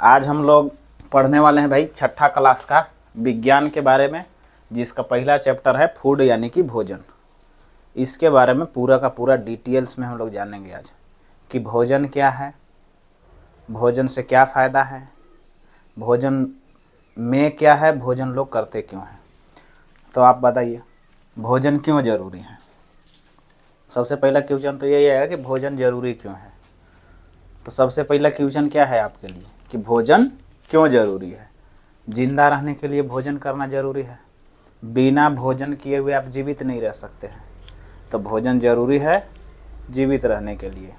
आज हम लोग पढ़ने वाले हैं भाई छठा क्लास का विज्ञान के बारे में, जिसका पहला चैप्टर है फूड यानी कि भोजन। इसके बारे में पूरा का पूरा डिटेल्स में हम लोग जानेंगे आज कि भोजन क्या है, भोजन से क्या फ़ायदा है, भोजन में क्या है, भोजन लोग करते क्यों हैं। तो आप बताइए भोजन क्यों ज़रूरी है। सबसे पहला क्वेश्चन तो यही है कि भोजन ज़रूरी क्यों है। तो सबसे पहला क्वेश्चन क्या है आपके लिए कि भोजन क्यों ज़रूरी है। जिंदा रहने के लिए भोजन करना ज़रूरी है। बिना भोजन किए हुए आप जीवित नहीं रह सकते हैं, तो भोजन ज़रूरी है जीवित रहने के लिए।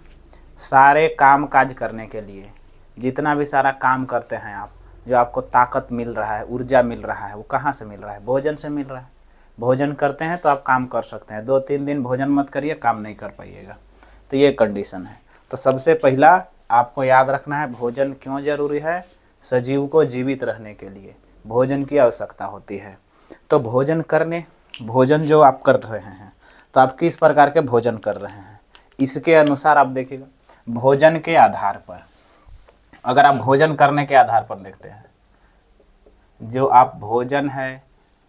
सारे काम काज करने के लिए, जितना भी सारा काम करते हैं आप, जो आपको ताकत मिल रहा है, ऊर्जा मिल रहा है, वो कहाँ से मिल रहा है? भोजन से मिल रहा है। भोजन करते हैं तो आप काम कर सकते हैं। 2-3 दिन भोजन मत करिए, काम नहीं कर पाइएगा। तो ये कंडीशन है। तो सबसे पहला आपको याद रखना है भोजन क्यों ज़रूरी है। सजीव को जीवित रहने के लिए भोजन की आवश्यकता होती है। तो भोजन जो आप कर रहे हैं, तो आप किस प्रकार के भोजन कर रहे हैं, इसके अनुसार आप देखिएगा। भोजन के आधार पर, अगर आप भोजन करने के आधार पर देखते हैं, जो आप भोजन है,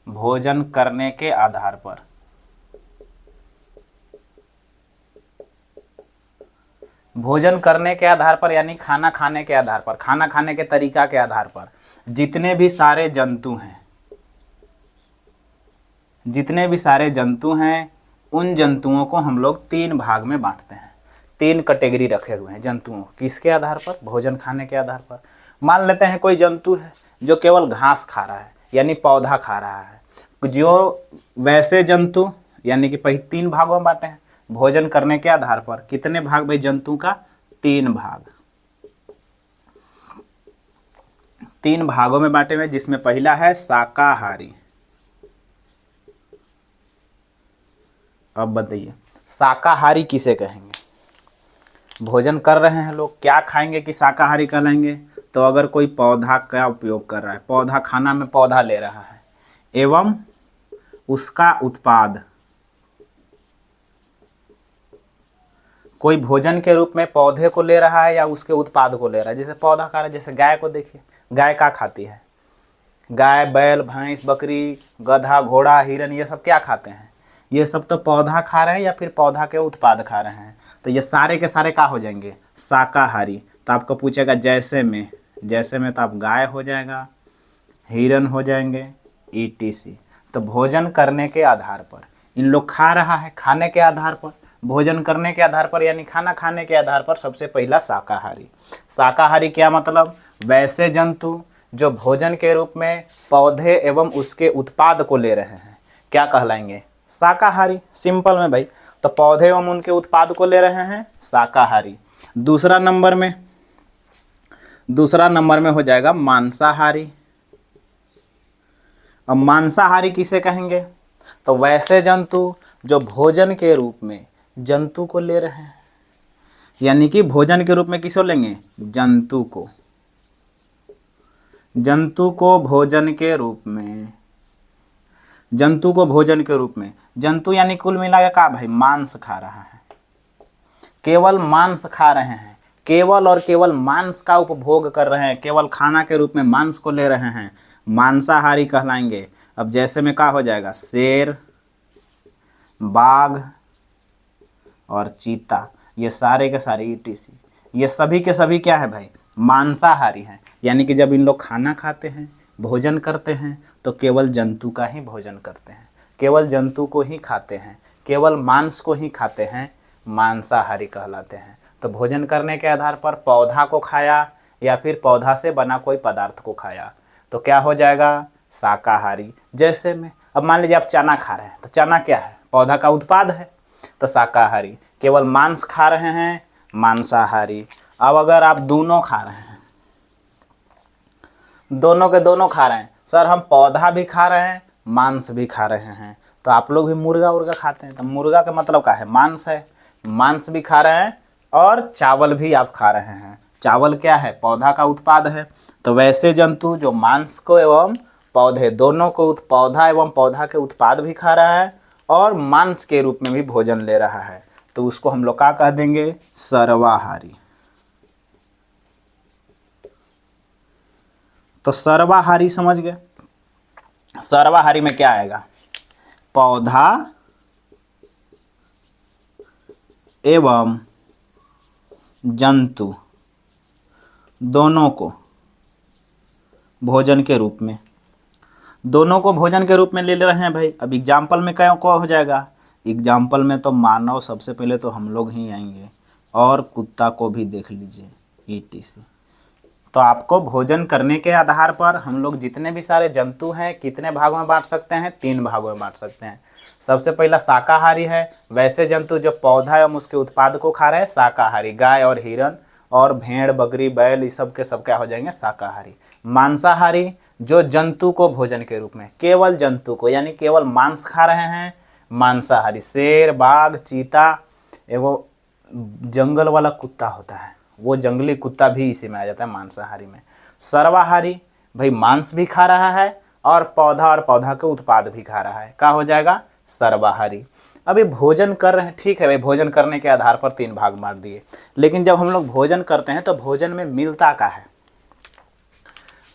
भोजन करने के आधार पर, भोजन करने के आधार पर यानी खाना खाने के आधार पर, खाना खाने के तरीका के आधार पर, जितने भी सारे जंतु हैं, जितने भी सारे जंतु हैं, उन जंतुओं को हम लोग 3 भाग में बांटते हैं। 3 कैटेगरी रखे हुए हैं जंतुओं, किसके आधार पर? भोजन खाने के आधार पर। मान लेते हैं कोई जंतु है जो केवल घास खा रहा है यानी पौधा खा रहा है, जो वैसे जंतु यानी कि 3 भागों में बांटे हैं। भोजन करने के आधार पर कितने भाग भाई जंतु का? 3 भाग। 3 भागों में बांटे हुए, जिसमें पहला है शाकाहारी। अब बताइए शाकाहारी किसे कहेंगे? भोजन कर रहे हैं लोग, क्या खाएंगे कि शाकाहारी कहलाएंगे? तो अगर कोई पौधा का उपयोग कर रहा है, पौधा खाना में पौधा ले रहा है एवं उसका उत्पाद, कोई भोजन के रूप में पौधे को ले रहा है या उसके उत्पाद को ले रहा है। जैसे पौधा खा रहा है, जैसे गाय को देखिए, गाय क्या खाती है? गाय, बैल, भैंस, बकरी, गधा, घोड़ा, हिरन, ये सब क्या खाते हैं? ये सब तो पौधा खा रहे हैं या फिर पौधा के उत्पाद खा रहे हैं। तो ये सारे के सारे क्या हो जाएंगे? शाकाहारी। तो आपको पूछेगा जैसे में तो आप गाय हो जाएगा, हिरन हो जाएंगे, ETC। तो भोजन करने के आधार पर इन लोग खा रहा है, खाने के आधार पर, भोजन करने के आधार पर यानी खाना खाने के आधार पर सबसे पहला शाकाहारी। शाकाहारी क्या मतलब? वैसे जंतु जो भोजन के रूप में पौधे एवं उसके उत्पाद को ले रहे हैं, क्या कहलाएंगे? शाकाहारी। सिंपल में भाई, तो पौधे एवं उनके उत्पाद को ले रहे हैं, शाकाहारी। दूसरा नंबर में हो जाएगा मांसाहारी। अब मांसाहारी किसे कहेंगे? तो वैसे जंतु जो भोजन के रूप में जंतु को ले रहे हैं, यानी कि भोजन के रूप में किसको लेंगे? जंतु को। जंतु को भोजन के रूप में, जंतु को भोजन के रूप में, जंतु यानी कुल मिला के का भाई? मांस खा रहा है, केवल मांस खा रहे हैं, केवल और केवल मांस का उपभोग कर रहे हैं, केवल खाना के रूप में मांस को ले रहे हैं, मांसाहारी कहलाएंगे। अब जैसे में क्या हो जाएगा? शेर, बाघ और चीता, ये सारे के सारे ETC, ये सभी के सभी क्या है भाई? मांसाहारी हैं। यानी कि जब इन लोग खाना खाते हैं, भोजन करते हैं, तो केवल जंतु का ही भोजन करते हैं, केवल जंतु को ही खाते हैं, केवल मांस को ही खाते हैं, मांसाहारी कहलाते हैं। तो भोजन करने के आधार पर पौधा को खाया या फिर पौधा से बना कोई पदार्थ को खाया, तो क्या हो जाएगा? शाकाहारी। जैसे में अब मान लीजिए आप चना खा रहे हैं, तो चना क्या है? पौधा का उत्पाद है, तो शाकाहारी। केवल मांस खा रहे हैं, मांसाहारी। अब अगर आप दोनों खा रहे हैं, दोनों के दोनों खा रहे हैं, सर हम पौधा भी खा रहे हैं, मांस भी खा रहे हैं, तो आप लोग भी मुर्गा खाते हैं, तो मुर्गा का मतलब क्या है? मांस है। मांस भी खा रहे हैं और चावल भी आप खा रहे हैं। चावल क्या है? पौधा का उत्पाद है। तो वैसे जंतु जो मांस को एवं पौधे दोनों को, पौधा एवं पौधा के उत्पाद भी खा रहा है और मांस के रूप में भी भोजन ले रहा है, तो उसको हम लोग क्या कह देंगे? सर्वाहारी। तो सर्वाहारी समझ गए। सर्वाहारी में क्या आएगा, पौधा एवं जंतु दोनों को भोजन के रूप में, दोनों को भोजन के रूप में ले रहे हैं भाई। अब एग्जाम्पल में क्या हो जाएगा, एग्जाम्पल में तो मानव सबसे पहले तो हम लोग ही आएंगे, और कुत्ता को भी देख लीजिए ETC। तो आपको भोजन करने के आधार पर हम लोग जितने भी सारे जंतु हैं कितने भागों में बांट सकते हैं, 3 भागों में बांट सकते हैं। सबसे पहला शाकाहारी है, वैसे जंतु जो पौधा एवं उसके उत्पाद को खा रहे हैं शाकाहारी, गाय और हिरन और भेड़ बकरी बैल, ये सब के सब क्या हो जाएंगे, शाकाहारी। मांसाहारी, जो जंतु को भोजन के रूप में, केवल जंतु को यानी केवल मांस खा रहे हैं, मांसाहारी। शेर, बाघ, चीता एवं जंगल वाला कुत्ता होता है, वो जंगली कुत्ता भी इसी में आ जाता है मांसाहारी में। सर्वाहारी, भाई मांस भी खा रहा है और पौधा के उत्पाद भी खा रहा है, क्या हो जाएगा, सर्वाहारी। अभी भोजन कर रहे हैं, ठीक है भाई, भोजन करने के आधार पर 3 भाग मार दिए, लेकिन जब हम लोग भोजन करते हैं तो भोजन में मिलता क्या है,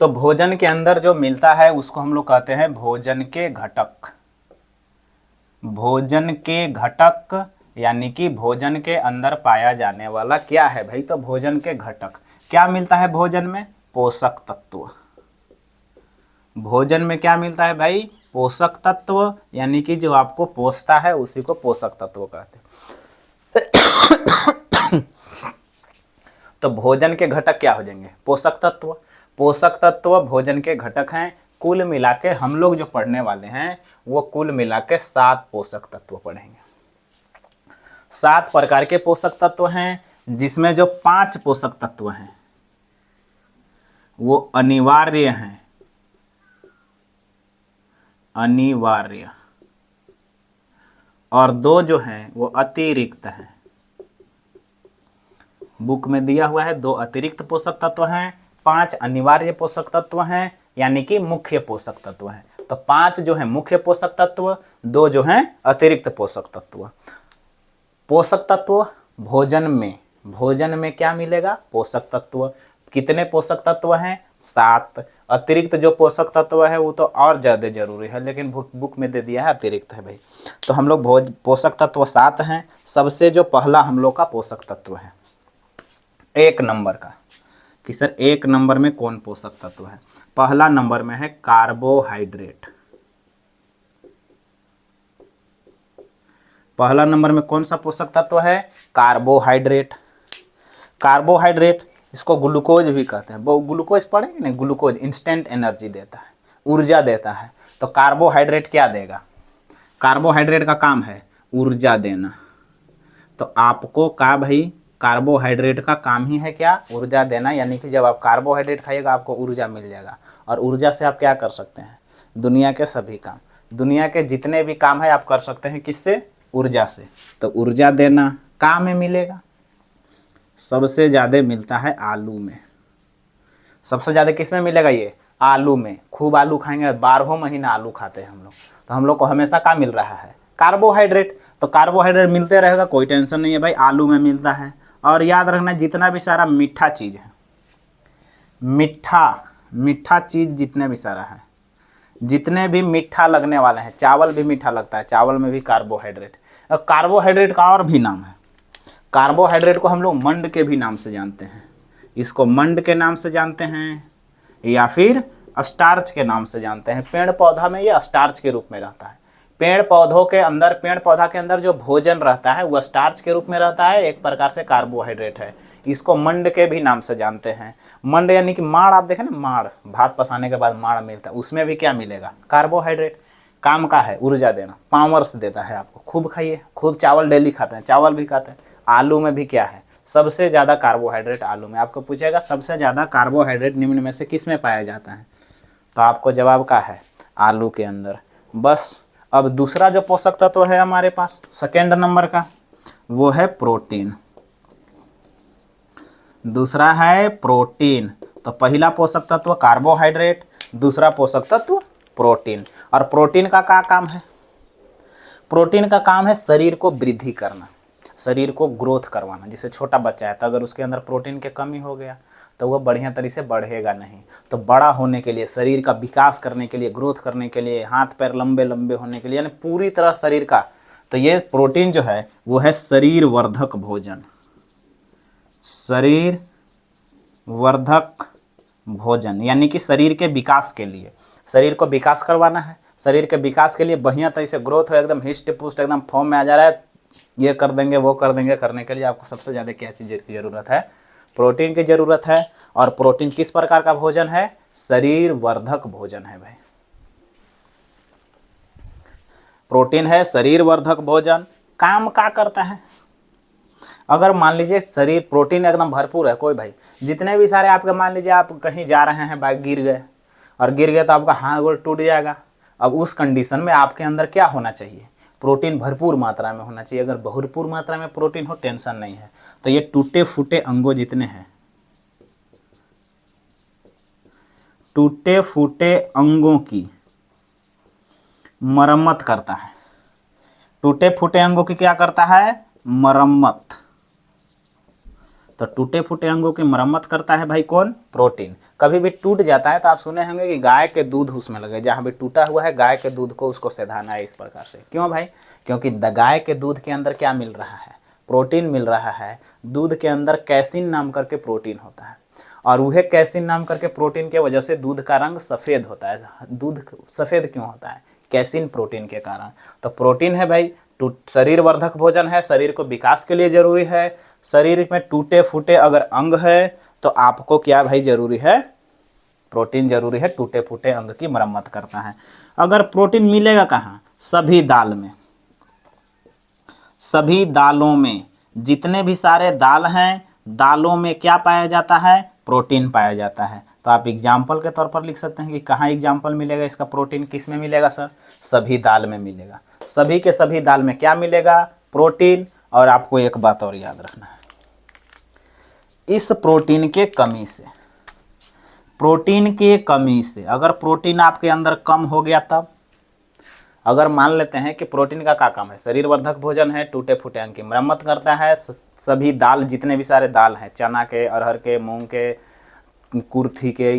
तो भोजन के अंदर जो मिलता है उसको हम लोग कहते हैं भोजन के घटक। भोजन के घटक यानी कि भोजन के अंदर पाया जाने वाला क्या है भाई, तो भोजन के घटक। क्या मिलता है भोजन में, पोषक तत्व। भोजन में क्या मिलता है भाई, पोषक तत्व, यानी कि जो आपको पोषता है उसी को पोषक तत्व कहते हैं। तो भोजन के घटक क्या हो जाएंगे, पोषक तत्व। पोषक तत्व भोजन के घटक हैं। कुल मिला के हम लोग जो पढ़ने वाले हैं वो कुल मिला के 7 पोषक तत्व पढ़ेंगे। 7 प्रकार के पोषक तत्व हैं, जिसमें जो 5 पोषक तत्व हैं वो अनिवार्य हैं, अनिवार्य, और 2 जो हैं वो अतिरिक्त हैं। बुक में दिया हुआ है 2 अतिरिक्त पोषक तत्व हैं, 5 अनिवार्य पोषक तत्व हैं, यानी कि मुख्य पोषक तत्व हैं। तो 5 जो है मुख्य पोषक तत्व, 2 जो हैं अतिरिक्त पोषक तत्व। पोषक तत्व भोजन में क्या मिलेगा, पोषक तत्व। कितने पोषक तत्व हैं, 7। अतिरिक्त जो पोषक तत्व है वो तो और ज़्यादा जरूरी है, लेकिन बुक में दे दिया है अतिरिक्त है भाई। तो हम लोग पोषक तत्व 7 हैं। सबसे जो पहला हम लोग का पोषक तत्व है 1 नंबर का, कि सर 1 नंबर में कौन पोषक तत्व है, पहला नंबर में है कार्बोहाइड्रेट। पहला नंबर में कौन सा पोषक तत्व है, कार्बोहाइड्रेट। कार्बोहाइड्रेट, इसको ग्लूकोज भी कहते हैं। वो ग्लूकोज पढ़ेंगे ना, ग्लूकोज इंस्टेंट एनर्जी देता है, ऊर्जा देता है। तो कार्बोहाइड्रेट क्या देगा, कार्बोहाइड्रेट का काम है ऊर्जा देना। तो आपको का भाई कार्बोहाइड्रेट का काम ही है क्या, ऊर्जा देना। यानी कि जब आप कार्बोहाइड्रेट खाइएगा आपको ऊर्जा मिल जाएगा, और ऊर्जा से आप क्या कर सकते हैं, दुनिया के सभी काम, दुनिया के जितने भी काम है आप कर सकते हैं, किससे, ऊर्जा से। तो ऊर्जा देना काम में मिलेगा। सबसे ज़्यादा मिलता है आलू में। सबसे ज़्यादा किस में मिलेगा, ये आलू में। खूब आलू खाएंगे, 12 महीना आलू खाते हैं हम लोग, तो हम लोग को हमेशा क्या मिल रहा है, कार्बोहाइड्रेट। तो कार्बोहाइड्रेट मिलते रहेगा, कोई टेंशन नहीं है भाई, आलू में मिलता है। और याद रखना जितना भी सारा मीठा चीज़ है, मीठा चीज़ जितने भी सारा है, जितने भी मीठा लगने वाले हैं, चावल भी मीठा लगता है, चावल में भी कार्बोहाइड्रेट। और कार्बोहाइड्रेट का और भी नाम है, कार्बोहाइड्रेट को हम लोग मंड के भी नाम से जानते हैं। इसको मंड के नाम से जानते हैं या फिर स्टार्च के नाम से जानते हैं। पेड़ पौधा में ये स्टार्च के रूप में रहता है। पेड़ पौधा के अंदर जो भोजन रहता है वो स्टार्च के रूप में रहता है, एक प्रकार से कार्बोहाइड्रेट है। इसको मंड के भी नाम से जानते हैं। मंड यानी कि माड़, आप देखें ना माड़, भात पसाने के बाद माड़ मिलता है, उसमें भी क्या मिलेगा, कार्बोहाइड्रेट। काम का है ऊर्जा देना, पावर्स देता है आपको। खूब खाइए, खूब चावल डेली खाते हैं, चावल भी खाते हैं। आलू में भी क्या है, सबसे ज़्यादा कार्बोहाइड्रेट आलू में। आपको पूछेगा सबसे ज़्यादा कार्बोहाइड्रेट निम्न में से किस में पाया जाता है, तो आपको जवाब क्या है, आलू के अंदर। बस अब दूसरा जो पोषक तत्व है हमारे पास सेकेंड नंबर का, वो है प्रोटीन। दूसरा है प्रोटीन। तो पहला पोषक तत्व कार्बोहाइड्रेट, दूसरा पोषक तत्व प्रोटीन। और प्रोटीन का क्या काम है, प्रोटीन का काम है शरीर को वृद्धि करना, शरीर को ग्रोथ करवाना। जैसे छोटा बच्चा है तो अगर उसके अंदर प्रोटीन की कमी हो गया तो वह बढ़िया तरीके से बढ़ेगा नहीं। तो बड़ा होने के लिए, शरीर का विकास करने के लिए, ग्रोथ करने के लिए, हाथ पैर लंबे लंबे होने के लिए, यानी पूरी तरह शरीर का, तो ये प्रोटीन जो है वो है शरीर वर्धक भोजन। शरीर वर्धक भोजन यानी कि शरीर के विकास के लिए, शरीर को विकास करवाना है, शरीर के विकास के लिए बढ़िया तरह से ग्रोथ हो, एकदम हिस्ट पुस्ट एकदम फॉर्म में आ जा रहा है, ये कर देंगे वो कर देंगे, करने के लिए आपको सबसे ज़्यादा क्या चीज़ की ज़रूरत है? प्रोटीन की ज़रूरत है। और प्रोटीन किस प्रकार का भोजन है? शरीर वर्धक भोजन है भाई। प्रोटीन है शरीर वर्धक भोजन। काम क्या करता है? अगर मान लीजिए शरीर प्रोटीन एकदम भरपूर है, कोई भाई जितने भी सारे आपके, मान लीजिए आप कहीं जा रहे हैं, बाइक गिर गए, और गिर गए तो आपका हाथ गोड़ टूट जाएगा। अब उस कंडीशन में आपके अंदर क्या होना चाहिए? प्रोटीन भरपूर मात्रा में होना चाहिए। अगर भरपूर मात्रा में प्रोटीन हो, टेंशन नहीं है। तो ये टूटे फूटे अंगों जितने हैं, टूटे फूटे अंगों की मरम्मत करता है। टूटे फूटे अंगों की क्या करता है? मरम्मत। तो टूटे फूटे अंगों की मरम्मत करता है भाई कौन? प्रोटीन। कभी भी टूट जाता है तो आप सुने होंगे कि गाय के दूध उसमें लगे, जहाँ भी टूटा हुआ है गाय के दूध को उसको सेधाना है इस प्रकार से। क्यों भाई? क्योंकि गाय के दूध के अंदर क्या मिल रहा है? प्रोटीन मिल रहा है। दूध के अंदर कैसिन नाम करके प्रोटीन होता है, और वह कैसिन नाम करके प्रोटीन के वजह से दूध का रंग सफ़ेद होता है। दूध सफ़ेद क्यों होता है? कैसिन प्रोटीन के कारण। तो प्रोटीन है भाई, शरीर वर्धक भोजन है, शरीर को विकास के लिए जरूरी है। शरीर में टूटे फूटे अगर अंग है तो आपको क्या भाई जरूरी है? प्रोटीन जरूरी है। टूटे फूटे अंग की मरम्मत करता है। अगर प्रोटीन मिलेगा कहाँ? सभी दाल में। सभी दालों में, जितने भी सारे दाल हैं, दालों में क्या पाया जाता है? प्रोटीन पाया जाता है। तो आप एग्जाम्पल के तौर पर लिख सकते हैं कि कहाँ एग्जाम्पल मिलेगा इसका? प्रोटीन किस में मिलेगा सर? सभी दाल में मिलेगा। सभी के सभी दाल में क्या मिलेगा? प्रोटीन। और आपको एक बात और याद रखना है, इस प्रोटीन के कमी से, प्रोटीन के कमी से अगर प्रोटीन आपके अंदर कम हो गया, तब अगर मान लेते हैं कि प्रोटीन का क्या काम है? शरीर वर्धक भोजन है, टूटे फूटे अंग की मरम्मत करता है। सभी दाल, जितने भी सारे दाल हैं, चना के, अरहर के, मूंग के, कुर्थी के,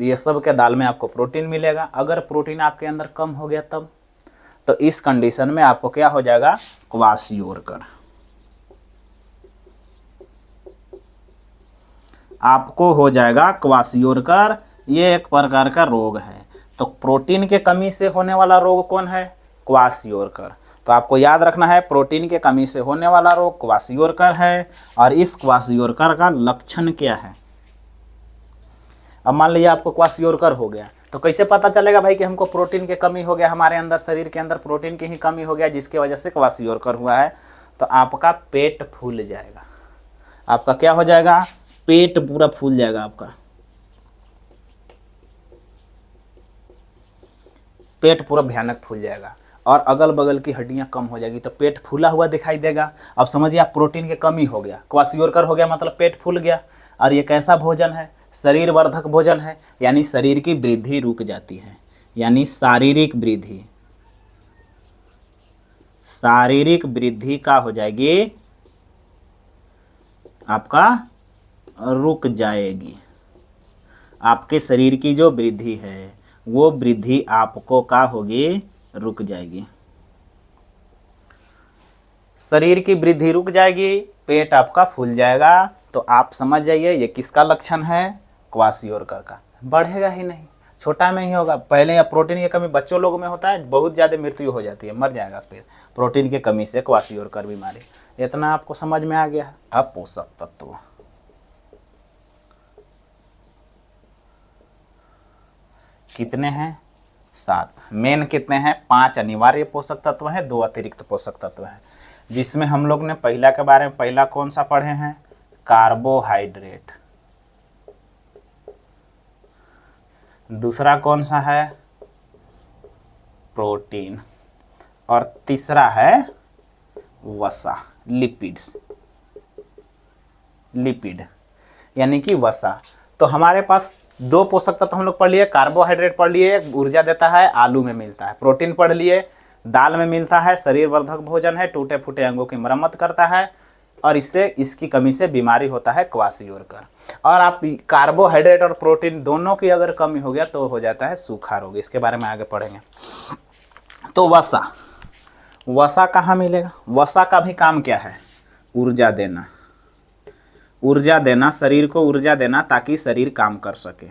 ये सब के दाल में आपको प्रोटीन मिलेगा। अगर प्रोटीन आपके अंदर कम हो गया तब, तो इस कंडीशन में आपको क्या हो जाएगा? क्वाशियोरकर। आपको हो जाएगा क्वाशियोरकर। ये एक प्रकार का रोग है। तो प्रोटीन के कमी से होने वाला रोग कौन है? क्वाशियोरकर। तो आपको याद रखना है, प्रोटीन के कमी से होने वाला रोग क्वाशियोरकर है। और इस क्वाशियोरकर का लक्षण क्या है? अब मान लीजिए आपको क्वाशियोरकर हो गया, तो कैसे पता चलेगा भाई कि हमको प्रोटीन की कमी हो गया? हमारे अंदर, शरीर के अंदर प्रोटीन की ही कमी हो गया, जिसकी वजह से क्वाशियोरकर हुआ है। तो आपका पेट फूल जाएगा। आपका क्या हो जाएगा? पेट पूरा फूल जाएगा आपका। पेट पूरा भयानक फूल जाएगा और अगल बगल की हड्डियां कम हो जाएगी, तो पेट फूला हुआ दिखाई देगा। अब समझिए आप, प्रोटीन की कमी हो गया, क्वाशियोरकर हो गया, मतलब पेट फूल गया। और ये कैसा भोजन है? शरीर वर्धक भोजन है, यानी शरीर की वृद्धि रुक जाती है, यानी शारीरिक वृद्धि, शारीरिक वृद्धि का हो जाएगी आपका, रुक जाएगी। आपके शरीर की जो वृद्धि है वो वृद्धि आपको क्या होगी? रुक जाएगी। शरीर की वृद्धि रुक जाएगी, पेट आपका फूल जाएगा। तो आप समझ जाइए ये किसका लक्षण है? क्वाशियोरकर का। बढ़ेगा ही नहीं, छोटा में ही होगा। पहले या प्रोटीन की कमी बच्चों लोगों में होता है, बहुत ज़्यादा मृत्यु हो जाती है, मर जाएगा फिर प्रोटीन की कमी से क्वाशियोरकर बीमारी। इतना आपको समझ में आ गया है। अब पोषक तत्व कितने हैं? 7। मेन कितने हैं? 5 अनिवार्य पोषक तत्व हैं, 2 अतिरिक्त पोषक तत्व हैं, जिसमें हम लोग ने पहला के बारे में, पहला कौन सा पढ़े हैं? कार्बोहाइड्रेट। दूसरा कौन सा है? प्रोटीन। और तीसरा है वसा, लिपिड्स, लिपिड यानी कि वसा। तो हमारे पास 2 पोषक तत्व हम लोग पढ़ लिए। कार्बोहाइड्रेट पढ़ लिए, ऊर्जा देता है, आलू में मिलता है। प्रोटीन पढ़ लिए, दाल में मिलता है, शरीर वर्धक भोजन है, टूटे फूटे अंगों की मरम्मत करता है। और इससे इसकी कमी से बीमारी होता है क्वासियोरकर। और आप कार्बोहाइड्रेट और प्रोटीन दोनों की अगर कमी हो गया तो हो जाता है सूखा रोग। इसके बारे में आगे पढ़ेंगे। तो वसा, वसा कहाँ मिलेगा? वसा का भी काम क्या है? ऊर्जा देना, ऊर्जा देना, शरीर को ऊर्जा देना ताकि शरीर काम कर सके।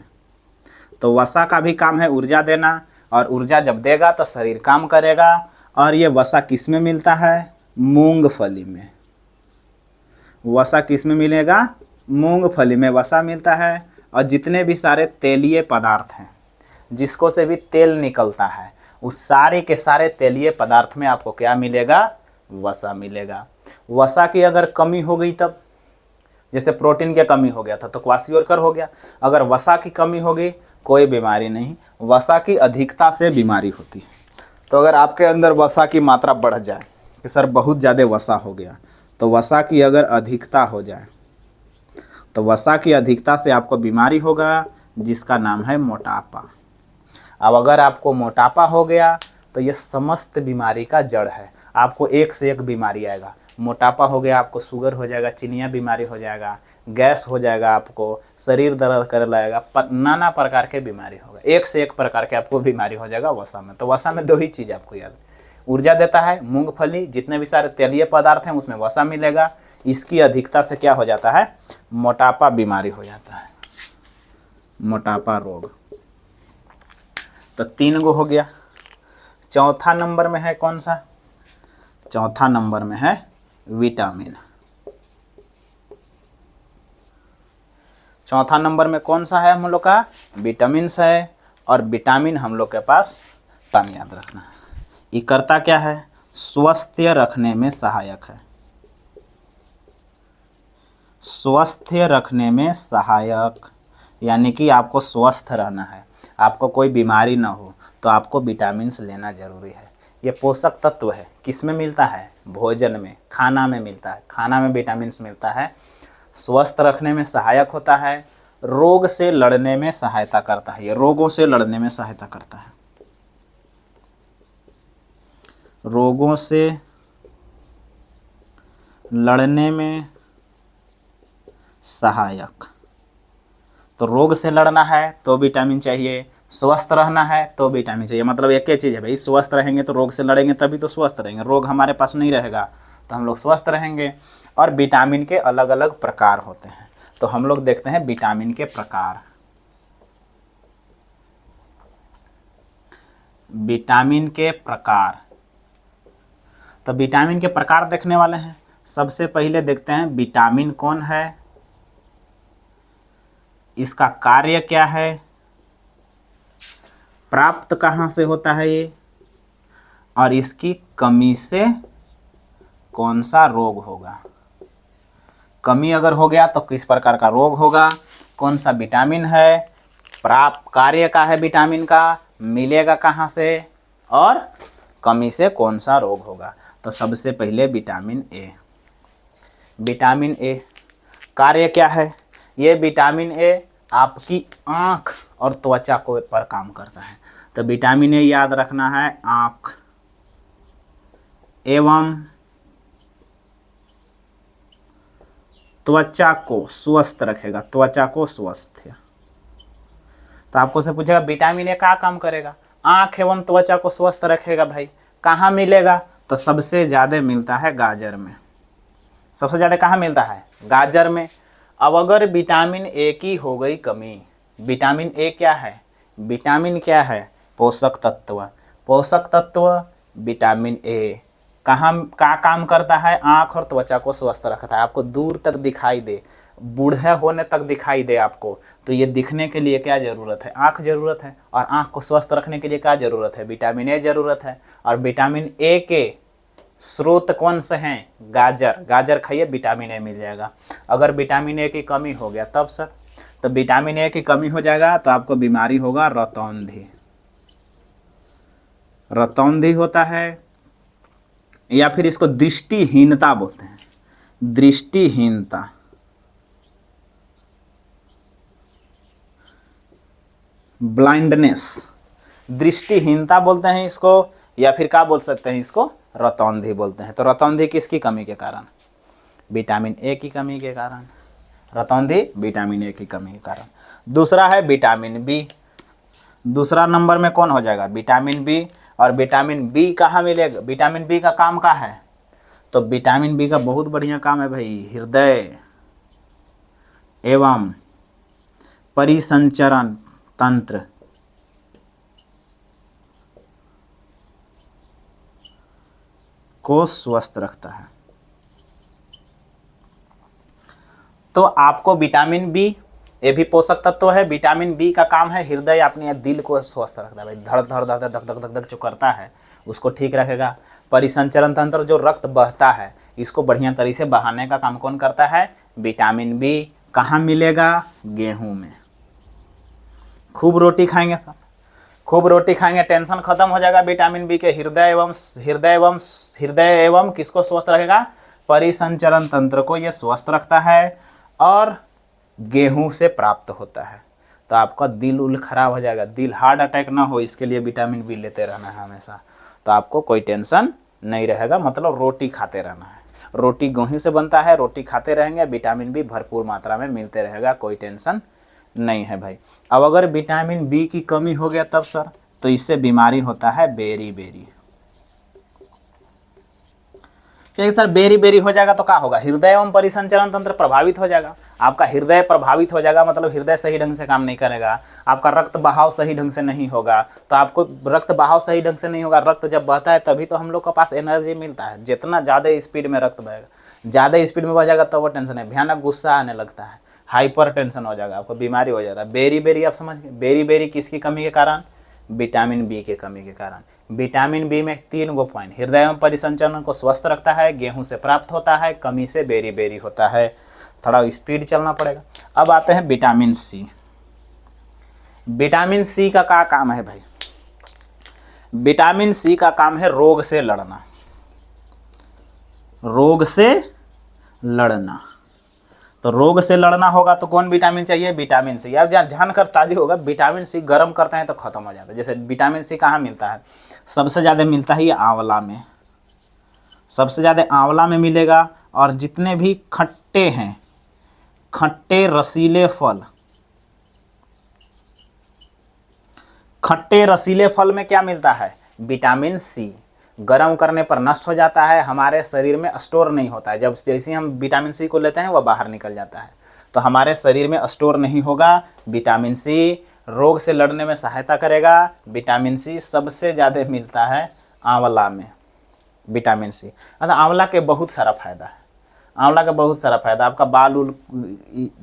तो वसा का भी काम है ऊर्जा देना, और ऊर्जा जब देगा तो शरीर काम करेगा। और ये वसा किस में मिलता है? मूंगफली में। वसा किस में मिलेगा? मूंगफली में वसा मिलता है। और जितने भी सारे तेलीय पदार्थ हैं, जिसको से भी तेल निकलता है, उस सारे के सारे तेलीय पदार्थ में आपको क्या मिलेगा? वसा मिलेगा। वसा की अगर कमी हो गई तब, जैसे प्रोटीन की कमी हो गया था तो क्वासियोरकर हो गया। अगर वसा की कमी हो गई कोई बीमारी नहीं, वसा की अधिकता से बीमारी होती है। तो अगर आपके अंदर वसा की मात्रा बढ़ जाए कि सर बहुत ज़्यादा वसा हो गया, तो वसा की अगर अधिकता हो जाए तो वसा की अधिकता से आपको बीमारी होगा जिसका नाम है मोटापा। अब अगर आपको मोटापा हो गया तो ये समस्त बीमारी का जड़ है। आपको एक से एक बीमारी आएगा। मोटापा हो गया आपको शुगर हो जाएगा, चिनिया बीमारी हो जाएगा, गैस हो जाएगा, आपको शरीर दर्द कर लगेगा, नाना प्रकार के बीमारी होगा। एक से एक प्रकार के आपको बीमारी हो जाएगा वसा में। तो वसा में दो ही चीज़ आपको याद, ऊर्जा देता है मूंगफली, जितने भी सारे तेलीय पदार्थ हैं उसमें वसा मिलेगा। इसकी अधिकता से क्या हो जाता है? मोटापा बीमारी हो जाता है, मोटापा रोग। तो 3 गो हो गया। चौथा नंबर में है कौन सा? चौथा नंबर में है विटामिन। चौथा नंबर में कौन सा है हम लोग का? विटामिन है। और विटामिन हम लोग के पास काम याद रखना है, ये करता क्या है? स्वस्थ रखने में सहायक है। स्वस्थ रखने में सहायक यानी कि आपको स्वस्थ रहना है, आपको कोई बीमारी ना हो, तो आपको विटामिन्स लेना जरूरी है। ये पोषक तत्व है, किस में मिलता है? भोजन में, खाना में मिलता है। खाना में विटामिन्स मिलता है। स्वस्थ रखने में सहायक होता है, रोग से लड़ने में सहायता करता है। ये रोगों से लड़ने में सहायता करता है, रोगों से लड़ने में सहायक। तो रोग से लड़ना है तो विटामिन चाहिए, स्वस्थ रहना है तो विटामिन चाहिए। मतलब एक ही चीज़ है भाई, स्वस्थ रहेंगे तो रोग से लड़ेंगे तभी तो स्वस्थ रहेंगे। रोग हमारे पास नहीं रहेगा तो हम लोग स्वस्थ रहेंगे। और विटामिन के अलग अलग प्रकार होते हैं, तो हम लोग देखते हैं विटामिन के प्रकार। विटामिन के प्रकार, तो विटामिन के प्रकार देखने वाले हैं। सबसे पहले देखते हैं विटामिन कौन है, इसका कार्य क्या है, प्राप्त कहाँ से होता है ये, और इसकी कमी से कौन सा रोग होगा। कमी अगर हो गया तो किस प्रकार का रोग होगा, कौन सा विटामिन है, प्राप्त कार्य का है विटामिन का, मिलेगा कहाँ से, और कमी से कौन सा रोग होगा। तो सबसे पहले विटामिन ए। विटामिन ए कार्य क्या है? ये विटामिन ए आपकी आँख और त्वचा को पर काम करता है। तो विटामिन ए याद रखना है, आँख एवं त्वचा को स्वस्थ रखेगा, त्वचा को स्वस्थ। तो आपको से पूछेगा विटामिन ए क्या काम करेगा? आँख एवं त्वचा को स्वस्थ रखेगा। भाई कहाँ मिलेगा? तो सबसे ज़्यादा मिलता है गाजर में। सबसे ज़्यादा कहाँ मिलता है? गाजर में। अब अगर विटामिन ए की हो गई कमी, विटामिन ए क्या है? विटामिन क्या है? पोषक तत्व। पोषक तत्व विटामिन ए कहाँ का काम करता है? आँख और त्वचा को स्वस्थ रखता है। आपको दूर तक दिखाई दे, बूढ़े होने तक दिखाई दे आपको, तो ये दिखने के लिए क्या ज़रूरत है? आँख ज़रूरत है। और आँख को स्वस्थ रखने के लिए क्या ज़रूरत है? विटामिन ए ज़रूरत है। और विटामिन ए के स्रोत कौन से हैं? गाजर। गाजर खाइए, विटामिन ए मिल जाएगा। अगर विटामिन ए की कमी हो गया तब सर, तो विटामिन ए की कमी हो जाएगा तो आपको बीमारी होगा रतौंधी। रतौंधी होता है, या फिर इसको दृष्टिहीनता बोलते हैं। दृष्टिहीनता, ब्लाइंडनेस, दृष्टिहीनता बोलते हैं इसको, या फिर क्या बोल सकते हैं इसको? रतौंधी बोलते हैं। तो रतौंधी किसकी कमी के कारण? विटामिन ए की कमी के कारण। रतौंधी विटामिन ए की कमी के कारण। दूसरा है विटामिन बी। दूसरा नंबर में कौन हो जाएगा? Vitamin B. और विटामिन बी कहाँ मिलेगा? विटामिन बी का काम क्या है? तो विटामिन बी का बहुत बढ़िया काम है भाई, हृदय एवं परिसंचरण तंत्र को स्वस्थ रखता है। तो आपको विटामिन बी, ये भी पोषक तत्व है। विटामिन बी का काम है हृदय अपने दिल को स्वस्थ रखता है भाई, धड़ धड़ धड़ धक धक धक धक जो करता है उसको ठीक रखेगा। परिसंचरण तंत्र, जो रक्त बहता है इसको बढ़िया तरीके से बहाने का काम कौन करता है? Vitamin B. कहाँ मिलेगा? गेहूं में। खूब रोटी खाएंगे सब, खूब रोटी खाएंगे, टेंशन खत्म हो जाएगा विटामिन बी के। हृदय एवं किसको स्वस्थ रखेगा? परिसंचरण तंत्र को ये स्वस्थ रखता है और गेहूं से प्राप्त होता है। तो आपका दिल उल खराब हो जाएगा, दिल हार्ट अटैक ना हो, इसके लिए विटामिन बी लेते रहना है हमेशा। तो आपको कोई टेंशन नहीं रहेगा, मतलब रोटी खाते रहना है। रोटी गेहूं से बनता है, रोटी खाते रहेंगे, विटामिन बी भरपूर मात्रा में मिलते रहेगा, कोई टेंशन नहीं है भाई। अब अगर विटामिन बी की कमी हो गया तब सर, तो इससे बीमारी होता है बेरी। क्योंकि सर बेरी हो जाएगा तो क्या होगा? हृदय एवं परिसंचरण तंत्र प्रभावित हो जाएगा। आपका हृदय प्रभावित हो जाएगा, मतलब हृदय सही ढंग से काम नहीं करेगा, आपका रक्त बहाव सही ढंग से नहीं होगा। तो आपको रक्त बहाव सही ढंग से नहीं होगा, रक्त जब बहता है तभी तो हम लोग के पास एनर्जी मिलता है। जितना ज़्यादा स्पीड में रक्त बहेगा, ज़्यादा स्पीड में बह जाएगा तो वो टेंशन है, भयानक गुस्सा आने लगता है, हाइपर टेंशन हो जाएगा, आपको बीमारी हो जाता है। बेरी आप समझ गए? बेरी किसकी कमी के कारण? विटामिन बी के कमी के कारण। विटामिन बी में 3 गो पॉइंट, हृदय एवं परिसंचरण को स्वस्थ रखता है, गेहूं से प्राप्त होता है, कमी से बेरी होता है। थोड़ा स्पीड चलना पड़ेगा। अब आते हैं विटामिन सी। विटामिन सी का क्या काम है भाई? विटामिन सी का काम है रोग से लड़ना। रोग से लड़ना, तो रोग से लड़ना होगा तो कौन विटामिन चाहिए? Vitamin C. अब जानकर ताज़ी होगा, विटामिन सी गर्म करते हैं तो खत्म हो जाता है। जैसे विटामिन सी कहाँ मिलता है? सबसे ज़्यादा मिलता है ये आंवला में, सबसे ज़्यादा आंवला में मिलेगा। और जितने भी खट्टे हैं, खट्टे रसीले फल, खट्टे रसीले फल में क्या मिलता है? Vitamin C. गर्म करने पर नष्ट हो जाता है, हमारे शरीर में स्टोर नहीं होता है। जब जैसे हम विटामिन सी को लेते हैं वह बाहर निकल जाता है, तो हमारे शरीर में स्टोर नहीं होगा। विटामिन सी रोग से लड़ने में सहायता करेगा। विटामिन सी सबसे ज़्यादा मिलता है आंवला में, विटामिन सी। मतलब आंवला के बहुत सारा फायदा है, आंवला का बहुत सारा फायदा। आपका बाल उल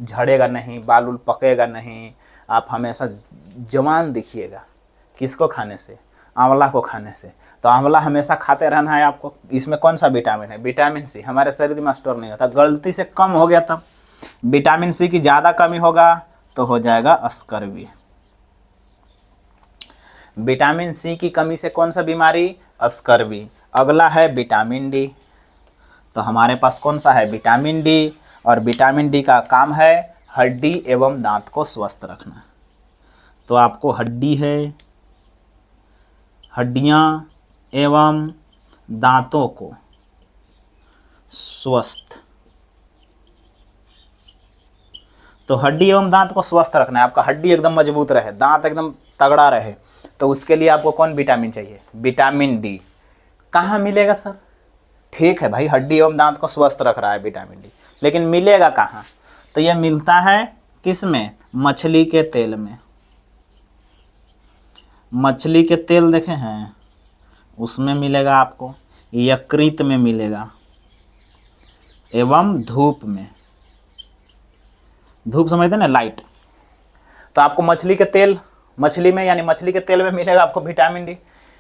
झड़ेगा नहीं, बाल उल पकेगा नहीं, आप हमेशा जवान दिखिएगा। किसको खाने से? आंवला को खाने से। तो आंवला हमेशा खाते रहना है आपको। इसमें कौन सा विटामिन है? Vitamin C. हमारे शरीर में स्टोर नहीं होता, गलती से कम हो गया तब। विटामिन सी की ज़्यादा कमी होगा तो हो जाएगा स्कर्वी। विटामिन सी की कमी से कौन सा बीमारी? स्कर्वी। अगला है विटामिन डी। तो हमारे पास कौन सा है? Vitamin D. और विटामिन डी का काम है हड्डी एवं दांत को स्वस्थ रखना। तो आपको हड्डी है, हड्डियां एवं दांतों को स्वस्थ, तो हड्डी एवं दांत को स्वस्थ रखना है। आपका हड्डी एकदम मजबूत रहे, दांत एकदम तगड़ा रहे, तो उसके लिए आपको कौन विटामिन चाहिए? Vitamin D. कहाँ मिलेगा सर? ठीक है भाई, हड्डी एवं दांत को स्वस्थ रख रहा है विटामिन डी, लेकिन मिलेगा कहाँ? तो यह मिलता है किस में? मछली के तेल में। मछली के तेल देखे हैं, उसमें मिलेगा आपको, यकृत में मिलेगा, एवं धूप में। धूप समझते ना, लाइट। तो आपको मछली के तेल, मछली में यानी मछली के तेल में मिलेगा आपको विटामिन डी।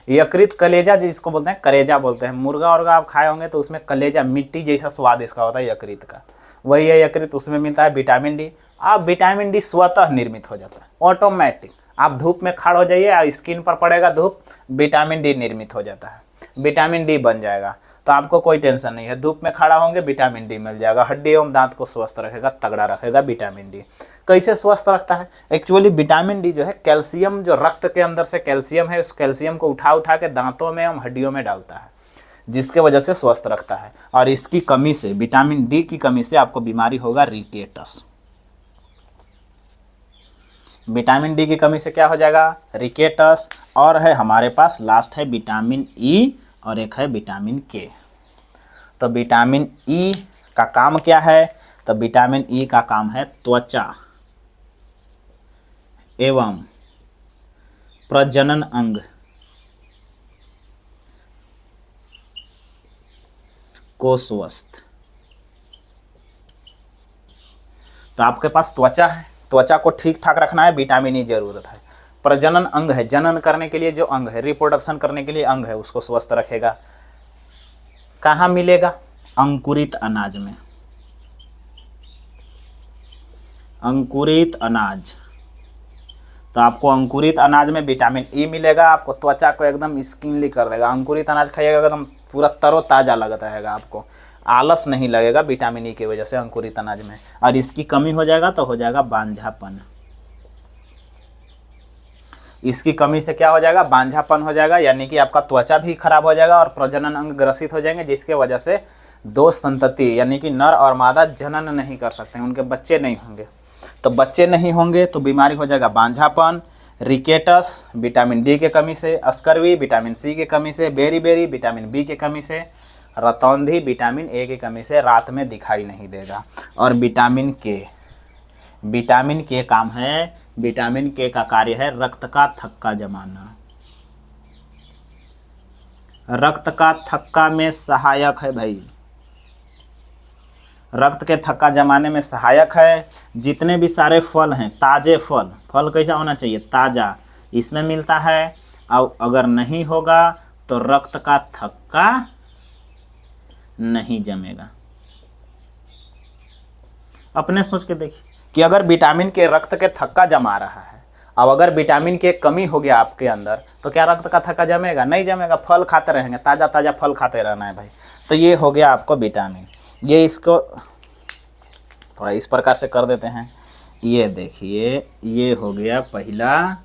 यकृत, कलेजा जिसको बोलते हैं, कलेजा बोलते हैं। मुर्गा और आप खाए होंगे तो उसमें कलेजा, मिट्टी जैसा स्वाद इसका होता है यकृत का, वही है यकृत, उसमें मिलता है विटामिन डी। अब विटामिन डी स्वतः निर्मित हो जाता है, ऑटोमेटिक। आप धूप में खड़ा हो जाइए, स्किन पर पड़ेगा धूप, विटामिन डी निर्मित हो जाता है, विटामिन डी बन जाएगा। तो आपको कोई टेंशन नहीं है, धूप में खड़ा होंगे विटामिन डी मिल जाएगा। हड्डी एवं दांत को स्वस्थ रखेगा, तगड़ा रखेगा विटामिन डी। कैसे स्वस्थ रखता है? एक्चुअली विटामिन डी जो है कैल्शियम, जो रक्त के अंदर से कैल्शियम है, उस कैल्शियम को उठा के दांतों में एवं हड्डियों में डालता है। जिसके वजह से स्वस्थ रखता है। और इसकी कमी से, विटामिन डी की कमी से आपको बीमारी होगा रिकेटस। विटामिन डी की कमी से क्या हो जाएगा? रिकेटस। और है हमारे पास लास्ट है विटामिन ई और एक है विटामिन के। तो विटामिन ई का काम क्या है? तो विटामिन ई का काम है त्वचा एवं प्रजनन अंग को स्वस्थ। तो आपके पास त्वचा है, त्वचा को ठीक ठाक रखना है, विटामिन ई जरूरत है। प्रजनन अंग है, जनन करने के लिए जो अंग है, रिप्रोडक्शन करने के लिए अंग है, उसको स्वस्थ रखेगा। कहाँ मिलेगा? अंकुरित अनाज में। अंकुरित अनाज। तो आपको अंकुरित अनाज में विटामिन ई मिलेगा, आपको त्वचा को एकदम स्किनली कर देगा। अंकुरित अनाज खाइएगा एकदम पूरा तरोताजा लगता रहेगा, आपको आलस नहीं लगेगा विटामिन ई की वजह से अंकुरित अनाज में। और इसकी कमी हो जाएगा तो हो जाएगा बांझापन। इसकी कमी से क्या हो जाएगा? बांझापन हो जाएगा, यानी कि आपका त्वचा भी खराब हो जाएगा और प्रजनन अंग ग्रसित हो जाएंगे, जिसके वजह से दो संतति यानी कि नर और मादा जनन नहीं कर सकते हैं, उनके बच्चे नहीं होंगे। तो बच्चे नहीं होंगे तो बीमारी हो जाएगा बांझापन, रिकेटस विटामिन डी के कमी से, स्कर्वी विटामिन सी के कमी से, बेरी विटामिन बी के कमी से, रतौंधी विटामिन ए की कमी से रात में दिखाई नहीं देगा। और विटामिन के काम है, विटामिन के का कार्य है रक्त का थक्का जमाना। रक्त का थक्का में सहायक है भाई, रक्त के थक्का जमाने में सहायक है। जितने भी सारे फल हैं, ताजे फल कैसा होना चाहिए? ताज़ा, इसमें मिलता है। और अगर नहीं होगा तो रक्त का थक्का नहीं जमेगा। अपने सोच के देखिए कि अगर विटामिन के रक्त के थक्का जमा रहा है, अब अगर विटामिन के कमी हो गया आपके अंदर, तो क्या रक्त का थक्का जमेगा? नहीं जमेगा। फल खाते रहेंगे, ताज़ा ताज़ा फल खाते रहना है भाई। तो ये हो गया आपको विटामिन। ये इसको थोड़ा इस प्रकार से कर देते हैं। ये देखिए, ये हो गया पहला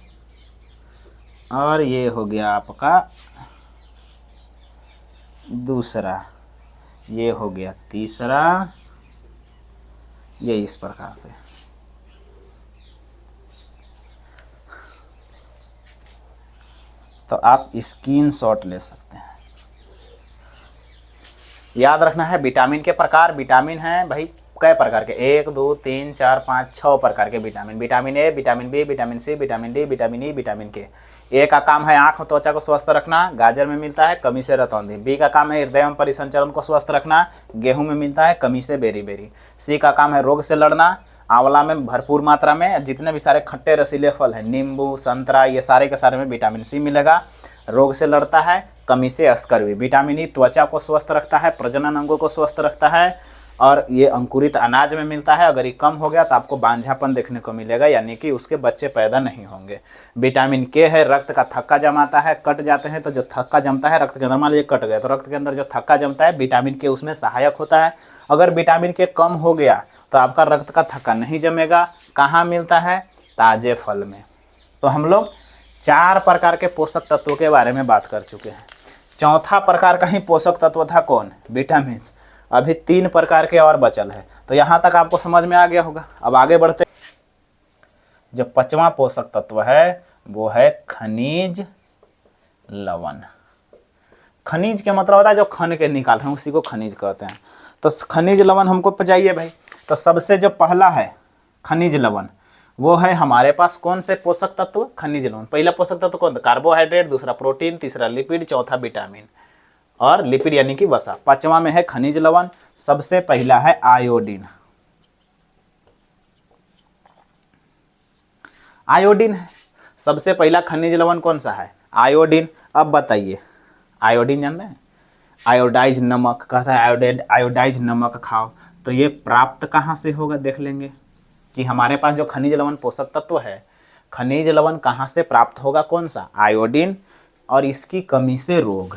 और ये हो गया आपका दूसरा, ये हो गया तीसरा, ये इस प्रकार से। तो आप स्क्रीनशॉट ले सकते हैं। याद रखना है विटामिन के प्रकार। विटामिन है भाई कई प्रकार के, 1 2 3 4 5 6 प्रकार के vitamin. Vitamin A, vitamin B, vitamin C, vitamin D, vitamin E, vitamin K. A का काम है आँख और त्वचा को स्वस्थ रखना, गाजर में मिलता है, कमी से रतौंधी। बी का काम है हृदय एवं परिसंचरण को स्वस्थ रखना, गेहूं में मिलता है, कमी से बेरी। सी का काम है रोग से लड़ना, आंवला में भरपूर मात्रा में। जितने भी सारे खट्टे रसीले फल हैं, नींबू, संतरा, ये सारे के सारे में विटामिन सी मिलेगा, रोग से लड़ता है, कमी से स्कर्वी। विटामिन ई त्वचा को स्वस्थ रखता है, प्रजनन अंगों को स्वस्थ रखता है, और ये अंकुरित अनाज में मिलता है। अगर ये कम हो गया तो आपको बांझापन देखने को मिलेगा, यानी कि उसके बच्चे पैदा नहीं होंगे। विटामिन के है रक्त का थक्का जमाता है, कट जाते हैं तो जो थक्का जमता है रक्त के अंदर, मान लीजिए कट गया तो रक्त के अंदर जो थक्का जमता है, विटामिन के उसमें सहायक होता है। अगर विटामिन के कम हो गया तो आपका रक्त का थक्का नहीं जमेगा। कहाँ मिलता है? ताजे फल में। तो हम लोग 4 प्रकार के पोषक तत्वों के बारे में बात कर चुके हैं। चौथा प्रकार का ही पोषक तत्व था कौन? विटामिन। अभी 3 प्रकार के और बचल है। तो यहाँ तक आपको समझ में आ गया होगा। अब आगे बढ़ते, जो 5वां पोषक तत्व है वो है खनिज लवण। खनिज के मतलब होता है जो खन के निकाल हैं, उसी को खनिज कहते हैं। तो खनिज लवण हमको पचाइए भाई। तो सबसे जो पहला है खनिज लवण, वो है हमारे पास कौन से पोषक तत्व? खनिज लवण। पहला पोषक तत्व कौन? कार्बोहाइड्रेट, दूसरा प्रोटीन, तीसरा लिपिड, चौथा विटामिन और लिपिड यानी कि वसा। 5वां में है खनिज लवण। सबसे पहला है आयोडीन। आयोडीन है सबसे पहला खनिज लवण। कौन सा है? आयोडीन। अब बताइए, आयोडीन जानते हैं? आयोडाइज नमक, कहता है आयोडाइज नमक खाओ। तो ये प्राप्त कहाँ से होगा? देख लेंगे कि हमारे पास जो खनिज लवण पोषक तत्व है, खनिज लवण कहाँ से प्राप्त होगा? कौन सा? आयोडीन। और इसकी कमी से रोग,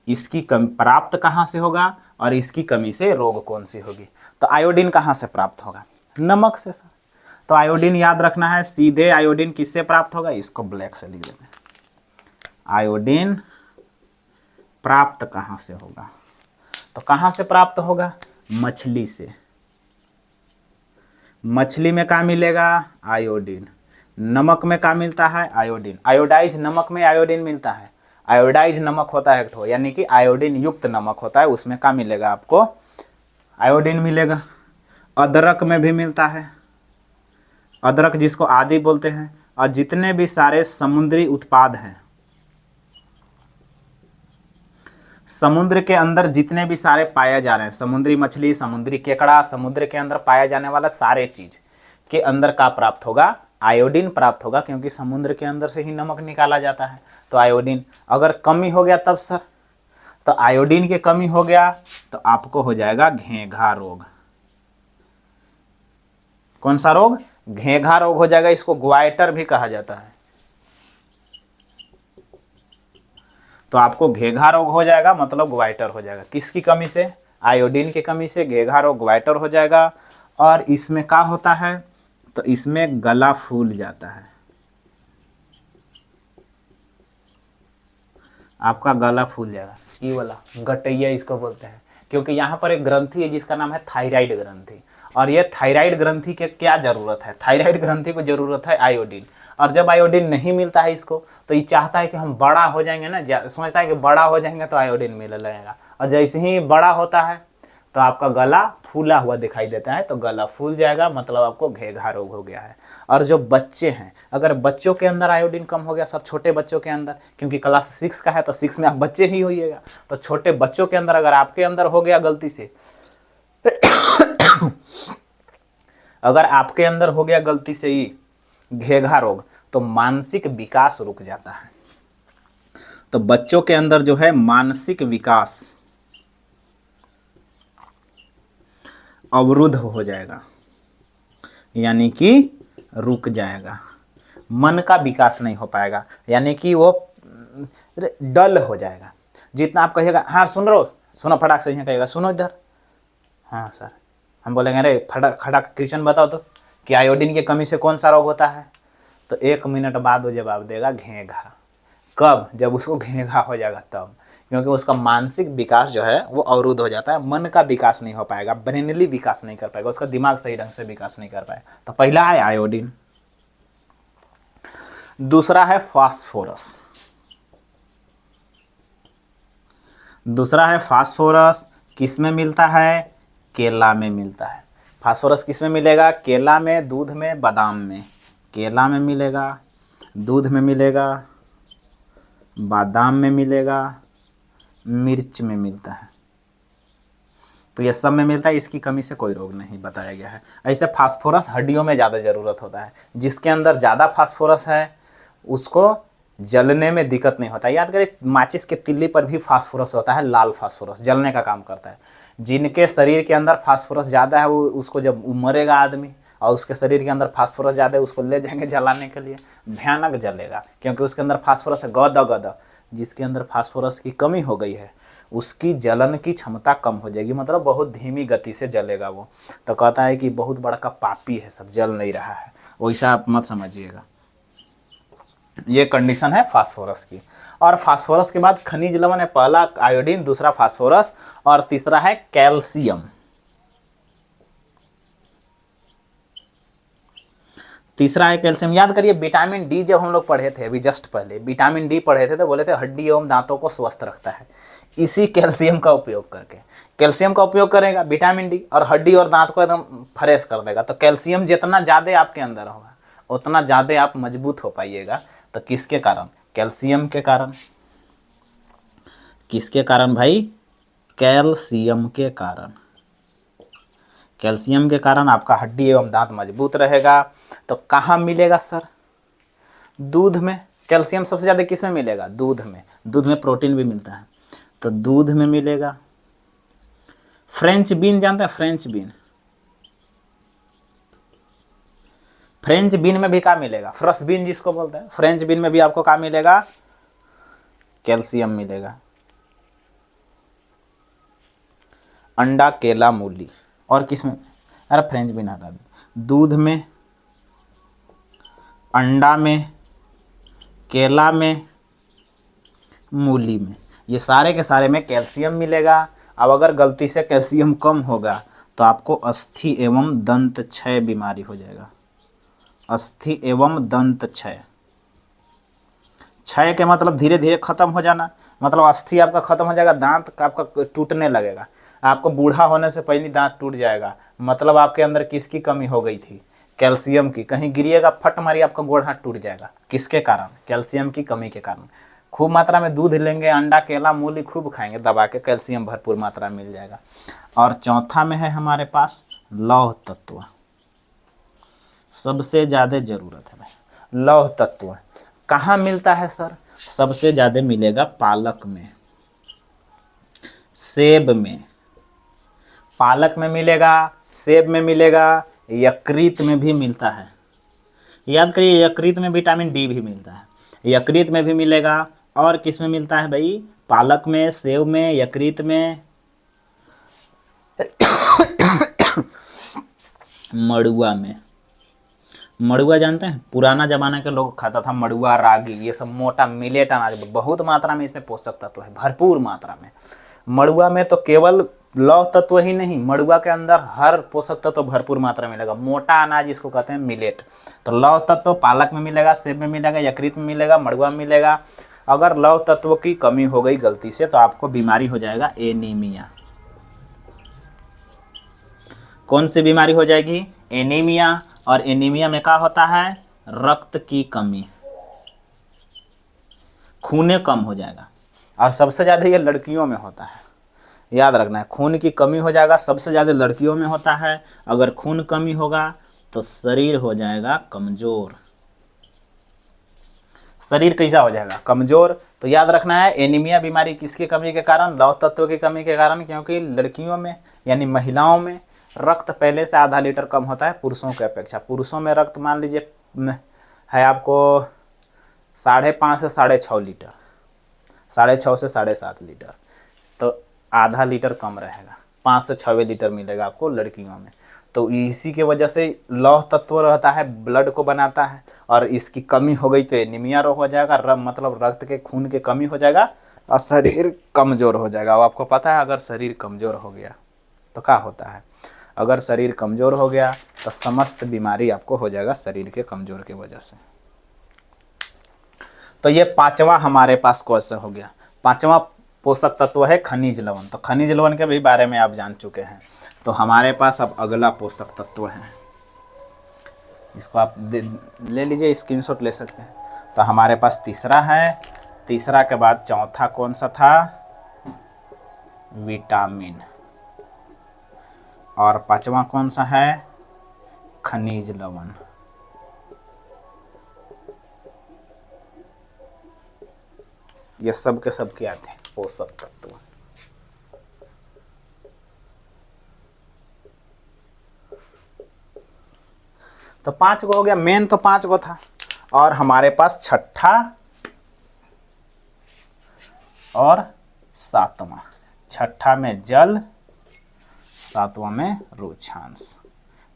इसकी प्राप्त कहाँ से होगा और इसकी कमी से रोग कौन सी होगी? तो आयोडीन कहाँ से प्राप्त होगा? नमक से सर। तो आयोडीन याद रखना है, सीधे आयोडीन किससे प्राप्त होगा? इसको ब्लैक से लिख देते हैं। आयोडीन प्राप्त कहाँ से होगा? तो कहाँ से प्राप्त होगा? मछली से। मछली में क्या मिलेगा? आयोडीन। नमक में क्या मिलता है? आयोडीन। आयोडाइज नमक में आयोडीन मिलता है। आयोडाइज नमक होता है एक ठो, यानी कि आयोडीन युक्त नमक होता है, उसमें क्या मिलेगा आपको? आयोडीन मिलेगा। अदरक में भी मिलता है, अदरक जिसको आदि बोलते हैं। और जितने भी सारे समुद्री उत्पाद हैं, समुद्र के अंदर जितने भी सारे पाए जा रहे हैं, समुद्री मछली, समुद्री केकड़ा, समुद्र के अंदर पाया जाने वाला सारे चीज के अंदर का प्राप्त होगा? आयोडीन प्राप्त होगा, क्योंकि समुद्र के अंदर से ही नमक निकाला जाता है। तो आयोडीन अगर कमी हो गया तब सर, तो आयोडीन की कमी हो गया तो आपको हो जाएगा घेघा रोग। कौन सा रोग? घेघा रोग हो जाएगा। इसको ग्वाइटर भी कहा जाता है। तो आपको घेघा रोग हो जाएगा, मतलब ग्वाइटर हो जाएगा। किसकी कमी से? आयोडीन की कमी से घेघा रोग, ग्वाइटर हो जाएगा। और इसमें क्या होता है? तो इसमें गला फूल जाता है, आपका गला फूल जाएगा। ये वाला गटैया इसको बोलते हैं, क्योंकि यहाँ पर एक ग्रंथि है जिसका नाम है थायराइड ग्रंथि। और ये थायराइड ग्रंथि के क्या जरूरत है? थायराइड ग्रंथि को जरूरत है आयोडीन। और जब आयोडीन नहीं मिलता है इसको, तो ये चाहता है कि हम बड़ा हो जाएंगे ना, सोचता है कि बड़ा हो जाएंगे तो आयोडीन मिलने लगेगा। और जैसे ही बड़ा होता है तो आपका गला फूला हुआ दिखाई देता है, तो गला फूल जाएगा, मतलब आपको घेघा रोग हो गया है। और जो बच्चे हैं, अगर बच्चों के अंदर आयोडीन कम हो गया, सब छोटे बच्चों के अंदर, क्योंकि क्लास 6 का है तो 6 में आप बच्चे ही होइएगा, तो छोटे बच्चों के अंदर अगर आपके अंदर हो गया गलती से अगर आपके अंदर हो गया गलती से ही घेघा रोग, तो मानसिक विकास रुक जाता है। तो बच्चों के अंदर जो है मानसिक विकास अवरुद्ध हो जाएगा, यानी कि रुक जाएगा। मन का विकास नहीं हो पाएगा, यानी कि वो डल हो जाएगा। जितना आप कहिएगा हाँ सुन रहे हो, सुनो फटाक से, यहाँ कहिएगा सुनो इधर, हाँ सर, हम बोलेंगे अरे फटाक फटाक क्वेश्चन बताओ तो कि आयोडीन की कमी से कौन सा रोग होता है? तो 1 मिनट बाद वो जवाब देगा घेघा। कब? जब उसको घेघा हो जाएगा तब, क्योंकि उसका मानसिक विकास जो है वो अवरुद्ध हो जाता है, मन का विकास नहीं हो पाएगा, ब्रेनली विकास नहीं कर पाएगा, उसका दिमाग सही ढंग से विकास नहीं कर पाएगा। तो पहला है आयोडीन। दूसरा है फास्फोरस। दूसरा है फास्फोरस। किस में मिलता है? केला में मिलता है। फास्फोरस किस में मिलेगा? केला में, दूध में, बादाम में। केला में मिलेगा, दूध में मिलेगा, बादाम में मिलेगा, मिर्च में मिलता है। तो ये सब में मिलता है। इसकी कमी से कोई रोग नहीं बताया गया है। ऐसे फास्फोरस हड्डियों में ज़्यादा ज़रूरत होता है। जिसके अंदर ज़्यादा फास्फोरस है उसको जलने में दिक्कत नहीं होता है। याद करें, माचिस के तिल्ली पर भी फास्फोरस होता है, लाल फास्फोरस, जलने का काम करता है। जिनके शरीर के अंदर फास्फोरस ज़्यादा है वो, उसको जब मरेगा आदमी और उसके शरीर के अंदर फास्फोरस ज़्यादा है, उसको ले जाएंगे जलाने के लिए, भयानक जलेगा, क्योंकि उसके अंदर फास्फोरस है। गद गद, जिसके अंदर फास्फोरस की कमी हो गई है उसकी जलन की क्षमता कम हो जाएगी, मतलब बहुत धीमी गति से जलेगा वो। तो कहता है कि बहुत बड़ा का पापी है, सब जल नहीं रहा है, वैसा आप मत समझिएगा। ये कंडीशन है फास्फोरस की। और फास्फोरस के बाद खनिज लवण है, पहला आयोडीन, दूसरा फास्फोरस, और तीसरा है कैल्शियम। तीसरा है कैल्शियम। याद करिए, विटामिन डी जब हम लोग पढ़े थे अभी जस्ट पहले, विटामिन डी पढ़े थे तो बोले थे हड्डी एवं दांतों को स्वस्थ रखता है। इसी कैल्शियम का उपयोग करके, कैल्शियम का उपयोग करेगा विटामिन डी, और हड्डी और दांत को एकदम फ्रेश कर देगा। तो कैल्शियम जितना ज़्यादा आपके अंदर होगा उतना ज़्यादा आप मजबूत हो पाइएगा। तो किसके कारण? कैल्शियम के कारण। किसके कारण भाई? कैल्शियम के कारण। कैल्शियम के कारण आपका हड्डी एवं दांत मजबूत रहेगा। तो कहाँ मिलेगा सर? दूध में। कैल्शियम सबसे ज़्यादा किस में मिलेगा? दूध में। दूध में प्रोटीन भी मिलता है, तो दूध में मिलेगा। फ्रेंच बीन जानते हैं? फ्रेंच बीन, फ्रेंच बीन में भी क्या मिलेगा? फ्रेश बीन जिसको बोलते हैं, फ्रेंच बीन में भी आपको क्या मिलेगा? कैल्शियम मिलेगा। अंडा, केला, मूली, और किस में? अरे फ्रेंच बीन हटा दो। दूध में, अंडा में, केला में, मूली में, ये सारे के सारे में कैल्शियम मिलेगा। अब अगर गलती से कैल्शियम कम होगा तो आपको अस्थि एवं दंत क्षय बीमारी हो जाएगा। अस्थि एवं दंत क्षय, क्षय के मतलब धीरे धीरे खत्म हो जाना, मतलब अस्थि आपका खत्म हो जाएगा, दांत का आपका टूटने लगेगा, आपको बूढ़ा होने से पहले दांत टूट जाएगा। मतलब आपके अंदर किसकी कमी हो गई थी? कैल्शियम की। कहीं गिरिएगा फट मारी आपका गोड़ हाथ टूट जाएगा। किसके कारण? कैल्शियम की कमी के कारण। खूब मात्रा में दूध लेंगे, अंडा केला मूली खूब खाएंगे दबा के, कैल्शियम भरपूर मात्रा में मिल जाएगा। और चौथा में है हमारे पास लौह तत्व, सबसे ज़्यादा जरूरत है भाई लौह तत्व। कहाँ मिलता है सर? सबसे ज़्यादा मिलेगा पालक में, सेब में, पालक में मिलेगा, सेब में मिलेगा, यकृत में भी मिलता है। याद करिए यकृत में विटामिन डी भी मिलता है, यकृत में भी मिलेगा। और किस में मिलता है भाई? पालक में, सेब में, यकृत में, मड़ुआ में। मड़ुआ जानते हैं? पुराना जमाना के लोग खाता था मड़ुआ, रागी, ये सब मोटा मिलेट अनाज, बहुत मात्रा में इसमें पोषक तत्व है, भरपूर मात्रा में। मड़ुआ में तो केवल लौह तत्व ही नहीं, मड़ुआ के अंदर हर पोषक तत्व भरपूर मात्रा में मिलेगा। मोटा अनाज इसको कहते हैं मिलेट। तो लौह तत्व पालक में मिलेगा, सेब में मिलेगा, यकृत में मिलेगा, मड़ुआ में मिलेगा। अगर लौह तत्व की कमी हो गई गलती से तो आपको बीमारी हो जाएगा एनीमिया। कौन सी बीमारी हो जाएगी? एनीमिया। और एनीमिया में क्या होता है? रक्त की कमी, खून कम हो जाएगा। और सबसे ज़्यादा ये लड़कियों में होता है, याद रखना है। खून की कमी हो जाएगा, सबसे ज़्यादा लड़कियों में होता है। अगर खून कमी होगा तो शरीर हो जाएगा कमज़ोर। शरीर कैसा हो जाएगा? कमज़ोर। तो याद रखना है एनीमिया बीमारी किसकी कमी के कारण? लौह तत्व की कमी के कारण। क्योंकि लड़कियों में यानी महिलाओं में रक्त पहले से आधा लीटर कम होता है पुरुषों के अपेक्षा। पुरुषों में रक्त मान लीजिए है आपको 5.5 से 6.5 लीटर, 6.5 से 7.5 लीटर, तो आधा लीटर कम रहेगा, 5 से 6 लीटर मिलेगा आपको लड़कियों में। तो इसी के वजह से लौह तत्व रहता है, ब्लड को बनाता है, और इसकी कमी हो गई तो एनीमिया रोग हो जाएगा, मतलब रक्त के खून की कमी हो जाएगा और शरीर कमज़ोर हो जाएगा। अब आपको पता है अगर शरीर कमज़ोर हो गया तो क्या होता है? अगर शरीर कमज़ोर हो गया तो समस्त बीमारी आपको हो जाएगा शरीर के कमज़ोर की वजह से। तो ये पांचवा हमारे पास क्वेश्चन हो गया। पांचवा पोषक तत्व है खनिज लवण। तो खनिज लवण के भी बारे में आप जान चुके हैं। तो हमारे पास अब अगला पोषक तत्व है, इसको आप ले लीजिए, स्क्रीनशॉट ले सकते हैं। तो हमारे पास तीसरा है, तीसरा के बाद चौथा कौन सा था? विटामिन। और पांचवा कौन सा है? खनिज लवण। ये सब के सब क्या थे? पोषक तत्व। तो 5 गो हो गया, मेन तो 5 गो था। और हमारे पास छठा और सातवां। छठा में जल, सातवां में रुक्षांश।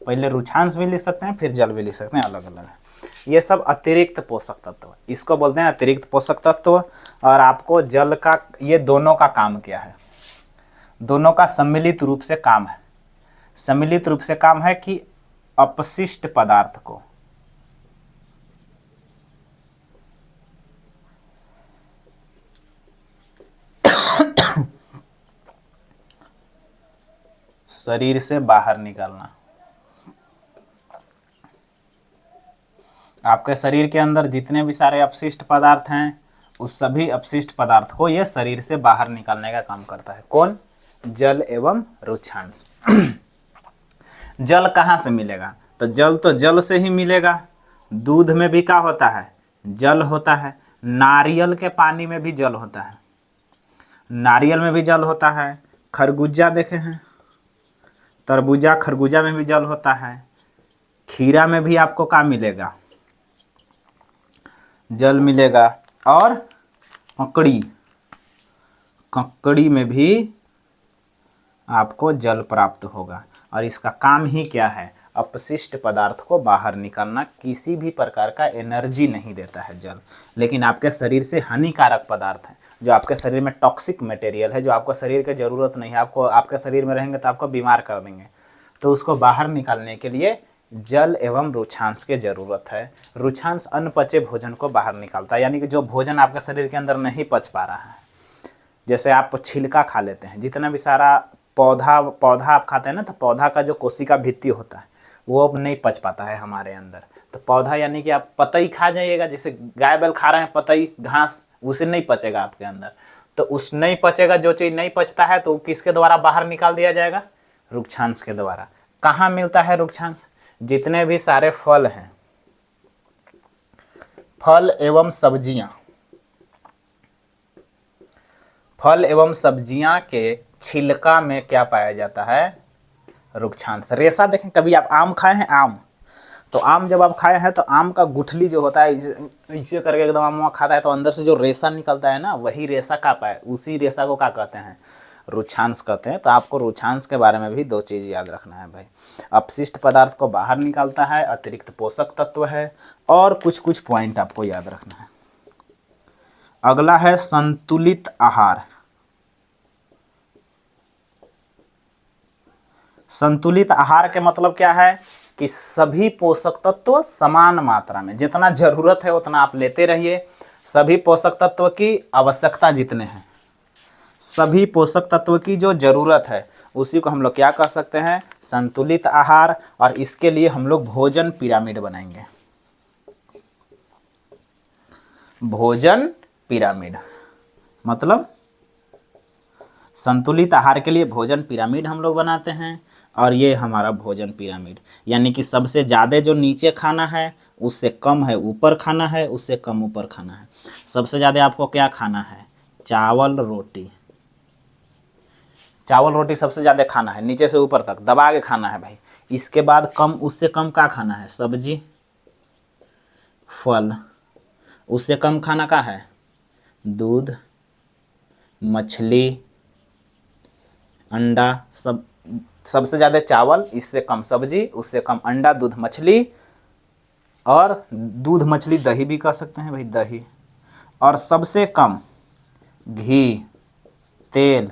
पहले रुक्षांश भी लिख सकते हैं, फिर जल भी लिख सकते हैं, अलग अलग है। ये सब अतिरिक्त पोषक तत्व, इसको बोलते हैं अतिरिक्त पोषक तत्व। और आपको जल का, ये दोनों का काम क्या है? दोनों का सम्मिलित रूप से काम है। सम्मिलित रूप से काम है कि अपशिष्ट पदार्थ को शरीर से बाहर निकालना। आपके शरीर के अंदर जितने भी सारे अपशिष्ट पदार्थ हैं, उस सभी अपशिष्ट पदार्थ को यह शरीर से बाहर निकालने का काम करता है। कौन? जल एवं रुक्षांश। जल कहाँ से मिलेगा? तो जल तो जल से ही मिलेगा। दूध में भी क्या होता है? जल होता है। नारियल के पानी में भी जल होता है, नारियल में भी जल होता है। खरबूजा देखे हैं, तरबूजा, खरबूजा में भी जल होता है। खीरा में भी आपको क्या मिलेगा? जल मिलेगा। और ककड़ी, ककड़ी में भी आपको जल प्राप्त होगा। और इसका काम ही क्या है? अपशिष्ट पदार्थ को बाहर निकालना। किसी भी प्रकार का एनर्जी नहीं देता है जल, लेकिन आपके शरीर से हानिकारक पदार्थ है, जो आपके शरीर में टॉक्सिक मटेरियल है, जो आपको शरीर की ज़रूरत नहीं है, आपको आपके शरीर में रहेंगे तो आपको बीमार कर देंगे, तो उसको बाहर निकालने के लिए जल एवं रुक्षांश की ज़रूरत है। रुक्षांश अनपचे भोजन को बाहर निकालता है, यानी कि जो भोजन आपके शरीर के अंदर नहीं पच पा रहा है, जैसे आप छिलका खा लेते हैं, जितना भी सारा पौधा आप खाते हैं ना, तो पौधा का जो कोशिका भित्ति होता है वो अब नहीं पच पाता है हमारे अंदर। तो पौधा यानी कि आप पतई खा जाइएगा, जैसे गाय बैल खा रहे हैं पतई घास, उसे नहीं पचेगा आपके अंदर। तो उस नहीं पचेगा, जो चीज़ नहीं पचता है तो किसके द्वारा बाहर निकाल दिया जाएगा? रुक्षांश के द्वारा। कहाँ मिलता है रुक्षांश? जितने भी सारे फल हैं, फल एवं सब्जियां, फल एवं सब्जियां के छिलका में क्या पाया जाता है? रुक्षांश। रेशा देखें, कभी आप आम खाए हैं? आम, तो आम जब आप खाए हैं तो आम का गुठली जो होता है इसे करके एकदम आम खाता है, तो अंदर से जो रेशा निकलता है ना, वही रेशा का पाए, उसी रेशा को क्या कहते हैं? रुक्षांश कहते हैं। तो आपको रुक्षांश के बारे में भी दो चीज़ याद रखना है भाई। अपशिष्ट पदार्थ को बाहर निकालता है, अतिरिक्त पोषक तत्व है, और कुछ कुछ पॉइंट आपको याद रखना है। अगला है संतुलित आहार। संतुलित आहार के मतलब क्या है? कि सभी पोषक तत्व समान मात्रा में, जितना जरूरत है उतना आप लेते रहिए। सभी पोषक तत्व की आवश्यकता जितने हैं, सभी पोषक तत्व की जो जरूरत है, उसी को हम लोग क्या कह सकते हैं? संतुलित आहार। और इसके लिए हम लोग भोजन पिरामिड बनाएंगे। भोजन पिरामिड मतलब संतुलित आहार के लिए भोजन पिरामिड हम लोग बनाते हैं। और ये हमारा भोजन पिरामिड, यानी कि सबसे ज़्यादा जो नीचे खाना है उससे कम है ऊपर खाना है, उससे कम ऊपर खाना है। सबसे ज़्यादा आपको क्या खाना है? चावल रोटी। चावल रोटी सबसे ज़्यादा खाना है, नीचे से ऊपर तक दबा के खाना है भाई। इसके बाद कम, उससे कम क्या खाना है? सब्जी, फल। उससे कम खाना का है? दूध, मछली, अंडा। सबसे ज़्यादा चावल, इससे कम सब्जी, उससे कम अंडा, दूध, मछली। और दूध, मछली, दही भी कह सकते हैं भाई, दही। और सबसे कम घी, तेल,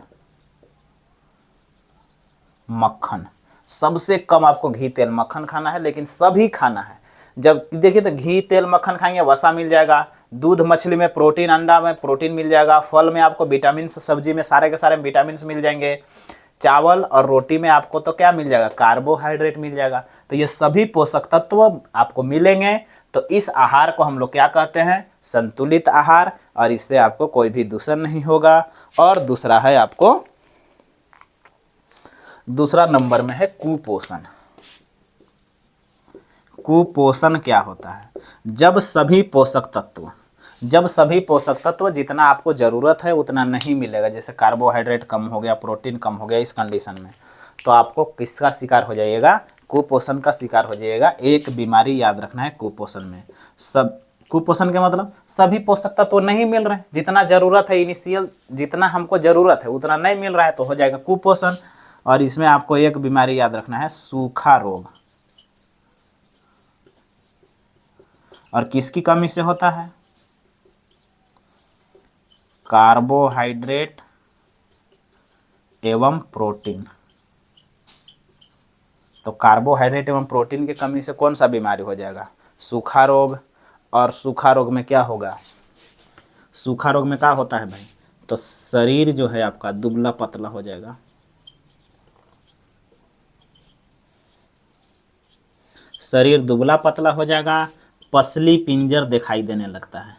मक्खन। सबसे कम आपको घी, तेल, मक्खन खाना है, लेकिन सभी खाना है। जब देखिए तो घी, तेल, मक्खन खाएंगे वसा मिल जाएगा, दूध, मछली में प्रोटीन, अंडा में प्रोटीन मिल जाएगा, फल में आपको विटामिन, सब्जी में सारे के सारे विटामिन मिल जाएंगे, चावल और रोटी में आपको तो क्या मिल जाएगा? कार्बोहाइड्रेट मिल जाएगा। तो ये सभी पोषक तत्व आपको मिलेंगे। तो इस आहार को हम लोग क्या कहते हैं? संतुलित आहार। और इससे आपको कोई भी दूषण नहीं होगा। और दूसरा है आपको, दूसरा नंबर में है कुपोषण। कुपोषण क्या होता है? जब सभी पोषक तत्व जितना आपको ज़रूरत है उतना नहीं मिलेगा, जैसे कार्बोहाइड्रेट कम हो गया, प्रोटीन कम हो गया, इस कंडीशन में तो आपको किसका शिकार हो जाइएगा? कुपोषण का शिकार हो जाइएगा। एक बीमारी याद रखना है कुपोषण में। कुपोषण के मतलब सभी पोषक तत्व नहीं मिल रहे हैं, जितना ज़रूरत है, इनिशियल जितना हमको ज़रूरत है उतना नहीं मिल रहा है, तो हो जाएगा कुपोषण। और इसमें आपको एक बीमारी याद रखना है, सूखा रोग। और किसकी कमी से होता है? कार्बोहाइड्रेट एवं प्रोटीन। तो कार्बोहाइड्रेट एवं प्रोटीन की कमी से कौन सा बीमारी हो जाएगा? सूखा रोग। और सूखा रोग में क्या होगा? सूखा रोग में क्या होता है भाई? तो शरीर जो है आपका दुबला पतला हो जाएगा। शरीर दुबला पतला हो जाएगा, पसली पिंजर दिखाई देने लगता है,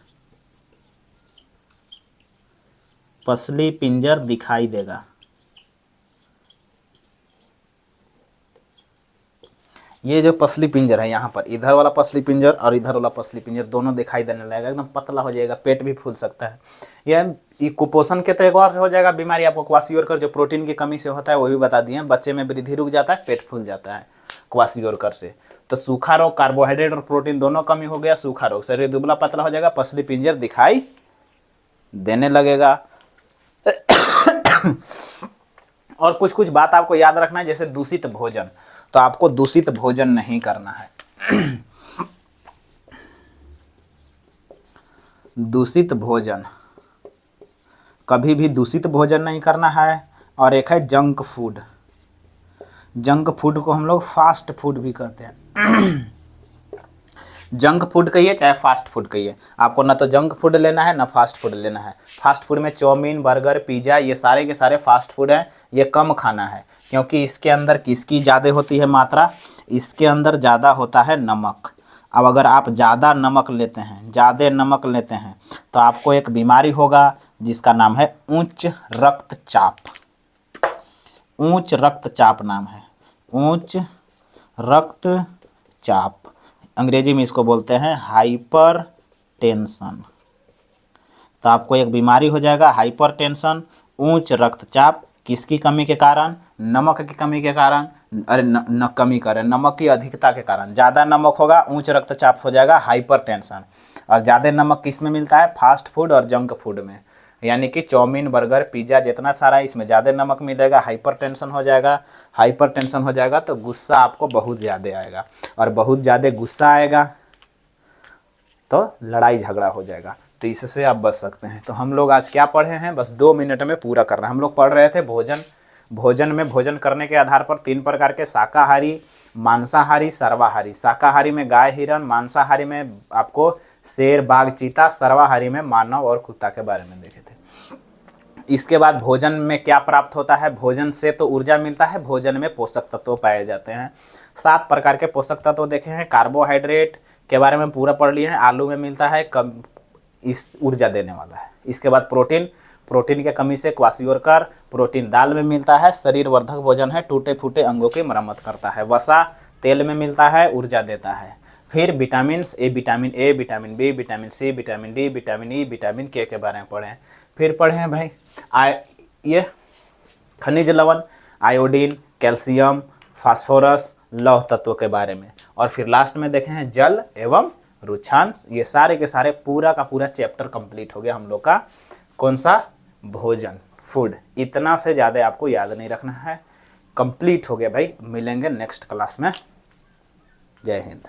पसली पिंजर दिखाई देगा। ये जो पसली पिंजर है यहाँ पर, इधर वाला पसली पिंजर और इधर वाला पसली पिंजर दोनों दिखाई देने लगेगा, एकदम पतला हो जाएगा, पेट भी फूल सकता है। ये कुपोषण के तो एक और हो जाएगा बीमारी आपको, क्वाशियोरकर, जो प्रोटीन की कमी से होता है, वो भी बता दिए। बच्चे में वृद्धि रुक जाता है, पेट फूल जाता है क्वाशियोरकर से। तो सूखा रोग, कार्बोहाइड्रेट और प्रोटीन दोनों कमी हो गया, सूखा रोग, शरीर दुबला पतला हो जाएगा, पसली पिंजर दिखाई देने लगेगा। और कुछ कुछ बात आपको याद रखना है, जैसे दूषित भोजन। तो आपको दूषित भोजन नहीं करना है। दूषित भोजन, कभी भी दूषित भोजन नहीं करना है। और एक है जंक फूड। जंक फूड को हम लोग फास्ट फूड भी कहते हैं। जंक फूड कहिए चाहे फास्ट फूड कहिए, आपको ना तो जंक फूड लेना है ना फास्ट फूड लेना है। फास्ट फूड में चाउमीन, बर्गर, पिज़्ज़ा, ये सारे के सारे फास्ट फूड हैं। ये कम खाना है क्योंकि इसके अंदर किसकी ज़्यादा होती है मात्रा, इसके अंदर ज़्यादा होता है नमक। अब अगर आप ज़्यादा नमक लेते हैं, ज़्यादा नमक लेते हैं तो आपको एक बीमारी होगा जिसका नाम है उच्च रक्तचाप। उच्च रक्तचाप नाम है, उच्च रक्तचाप। अंग्रेजी में इसको बोलते हैं हाइपर टेंशन। तो आपको एक बीमारी हो जाएगा हाइपर टेंशन, उच्च रक्तचाप। किसकी कमी के कारण? नमक की कमी के कारण। अरे न कमी करें, नमक की अधिकता के कारण। ज़्यादा नमक होगा, उच्च रक्तचाप हो जाएगा, हाइपर टेंशन। और ज़्यादा नमक किस में मिलता है? फास्ट फूड और जंक फूड में। यानी कि चाउमीन, बर्गर, पिज़्ज़ा जितना सारा है इसमें ज़्यादा नमक मिलेगा, हाइपर टेंशन हो जाएगा। हाइपर टेंशन हो जाएगा तो गुस्सा आपको बहुत ज़्यादा आएगा, और बहुत ज़्यादा गुस्सा आएगा तो लड़ाई झगड़ा हो जाएगा। तो इससे आप बच सकते हैं। तो हम लोग आज क्या पढ़े हैं, बस 2 मिनट में पूरा करना है। हम लोग पढ़ रहे थे भोजन। भोजन में भोजन करने के आधार पर 3 प्रकार के, शाकाहारी, मांसाहारी, सर्वाहारी। शाकाहारी में गाय, हिरण, मांसाहारी में आपको शेर, बाघ, चीता, सर्वाहारी में मानव और कुत्ता के बारे में देखे थे। इसके बाद भोजन में क्या प्राप्त होता है? भोजन से तो ऊर्जा मिलता है, भोजन में पोषक तत्व पाए जाते हैं। 7 प्रकार के पोषक तत्व देखे हैं। कार्बोहाइड्रेट के बारे में पूरा पढ़ लिए हैं, आलू में मिलता है, कम इस ऊर्जा देने वाला है। इसके बाद प्रोटीन, प्रोटीन की कमी से क्वाशियोरकर, प्रोटीन दाल में मिलता है, शरीर वर्धक भोजन है, टूटे फूटे अंगों की मरम्मत करता है। वसा तेल में मिलता है, ऊर्जा देता है। फिर vitamins, vitamin A, vitamin B, vitamin C, vitamin D, vitamin E, vitamin के बारे में पढ़े हैं। फिर पढ़े हैं भाई ये खनिज लवण, आयोडीन, कैल्शियम, फास्फोरस, लौह तत्व के बारे में। और फिर लास्ट में देखे हैं जल एवं रुक्षांश। ये सारे के सारे पूरा का पूरा चैप्टर कंप्लीट हो गया हम लोग का। कौन सा? भोजन, फूड। इतना से ज़्यादा आपको याद नहीं रखना है, कंप्लीट हो गया भाई। मिलेंगे नेक्स्ट क्लास में। जय हिंद।